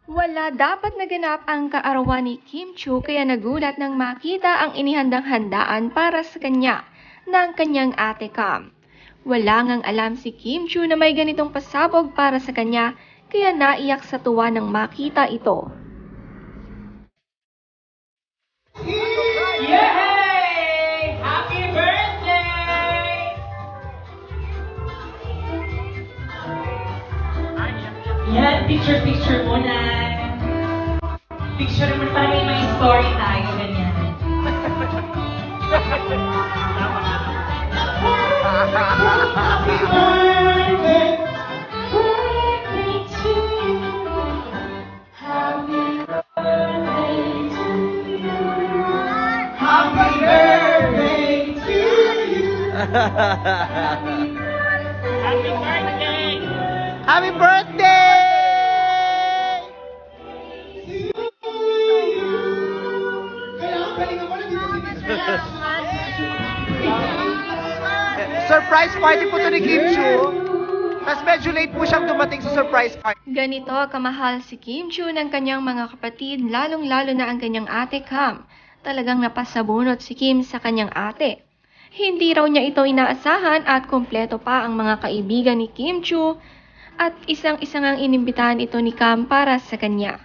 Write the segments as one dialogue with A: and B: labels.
A: Wala dapat naganap ang kaarawan ni Kim Chu kaya nagulat nang makita ang inihandang handaan para sa kanya ng kanyang ate Cam. Wala ngang alam si Kim Chu na may ganitong pasabog para sa kanya kaya naiyak sa tuwa nang makita ito.
B: Yay! Happy birthday! Yan, picture muna. Picture mo para may story tayo, ganyan. Happy birthday! Birthday to you. Happy birthday to you. Happy birthday to you. Happy birthday!
C: Happy birthday! Surprise party po to ni Kim Chu. Tapos medyo late po siyang dumating sa surprise party.
A: Ganito kamahal si Kim Chu ng kanyang mga kapatid, lalong-lalo na ang kanyang ate Cam. Talagang napasabunot si Kim sa kanyang ate. Hindi raw niya ito inaasahan at kumpleto pa ang mga kaibigan ni Kim Chu at isang-isang ang inimbitahan ito ni Cam para sa kanya.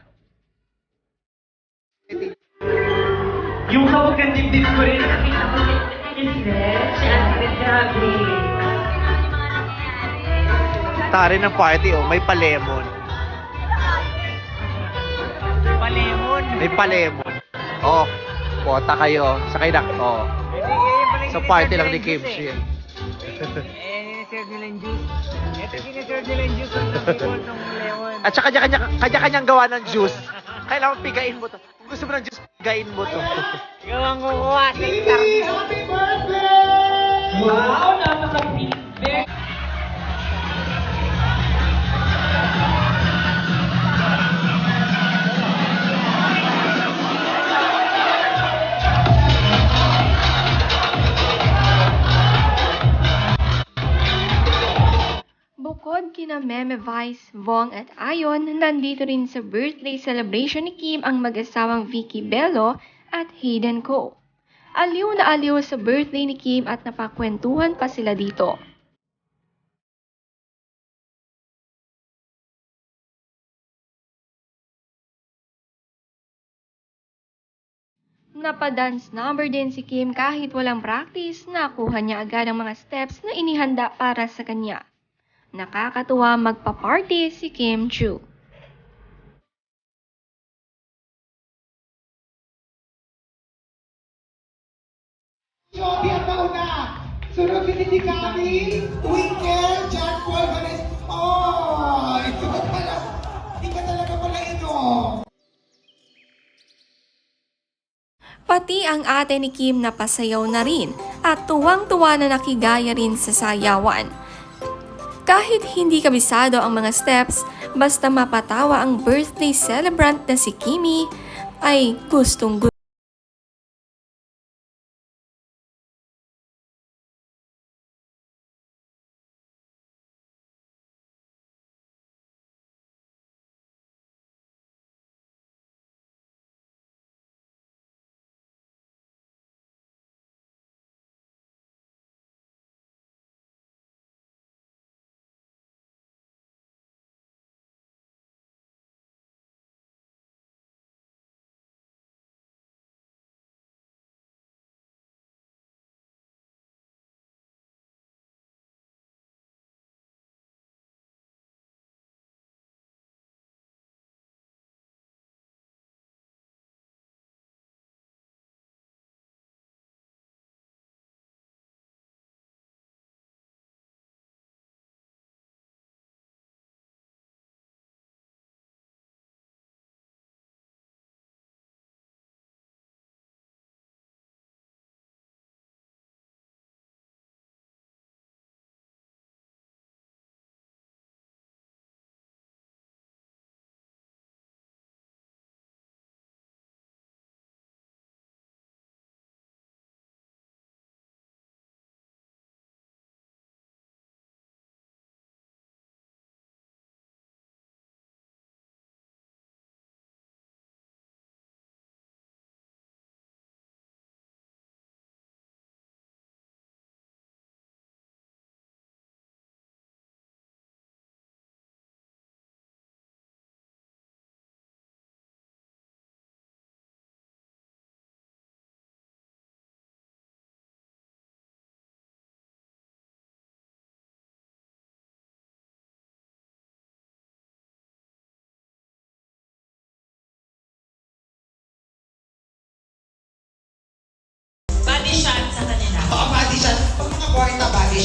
B: Yung kapag ang dibdib ko rin, nakita ko si Ate, grabe.
C: Tari ng party, oh, may palemon.
B: Palemon.
C: May palemon. Oh, pota kayo. Sakay na. Oh. Sa party lang ni Kim Chu.
B: Sinerve nila yung juice. Ito sinerve nila yung juice ng people ng lemon.
C: At saka kanya-kanyang gawa ng juice. Kailangan pigain mo to. Kung gusto mo ng juice, pigain mo to.
B: Gawang kukuha sa service. Happy birthday! Wow, napaka-feedback.
A: Bukod kina Meme Vice, Vong at Ayon, nandito rin sa birthday celebration ni Kim ang mag-asawang Vicky Bello at Hayden Ko. Aliw na aliw sa birthday ni Kim at napakwentuhan pa sila dito. Napadance number din si Kim kahit walang practice, nakuha niya agad ang mga steps na inihanda para sa kanya. Nakakatuwa magpa-party si Kim Chu.
D: Joby ang mauna. Sunod si Titi Gabi, Twinkle, John Paul, Vanessa. Oh, ito ka pala. Hindi ka talaga pala ito.
A: Pati ang ate ni Kim napasayaw na rin at tuwang-tuwa na nakigaya rin sa sayawan. Kahit hindi kabisado ang mga steps, basta mapatawa ang birthday celebrant na si Kimi, ay gustong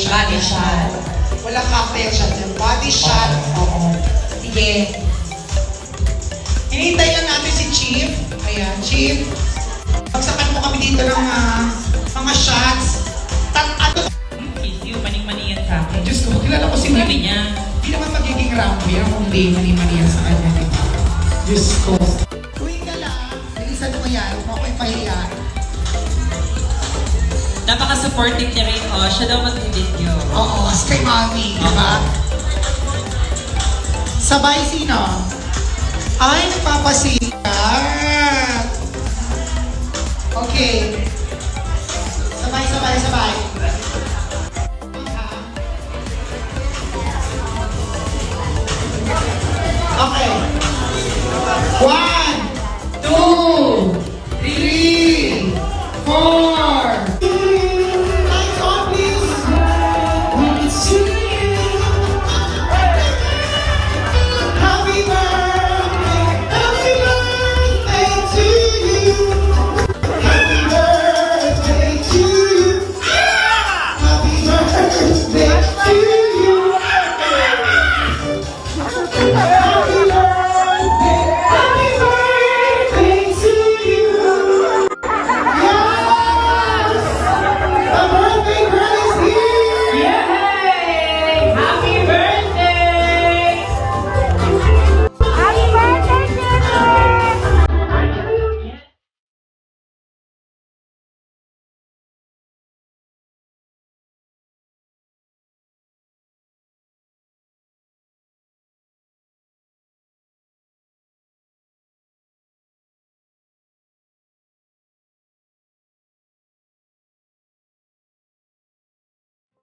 D: shot.
E: Body shot.
D: Wala cocktail shot. Body shot. Oo. Sige. Hinihintay lang natin si Chief. Ayan, Chief. Pagsakan mo kami dito ng mga shots. Ano?
B: Kiss you, maning-mani yan sa akin.
D: Diyos ko, kilala ko si
B: Sabi
D: Mami.
B: niya,
D: Hindi naman magiging rambo yan kung hindi mani-mani yan sa kanya. Diba? Diyos ko. Tuwing ka lang, nilisan mo yan, huwag mo ako ipahiya.
B: napaka-supportive niya rin. Oh, siya daw mag-video.
D: Oo, kay Mami, di ba? Sabay sino? Ay, nagpapasikat. Okay. Sabay.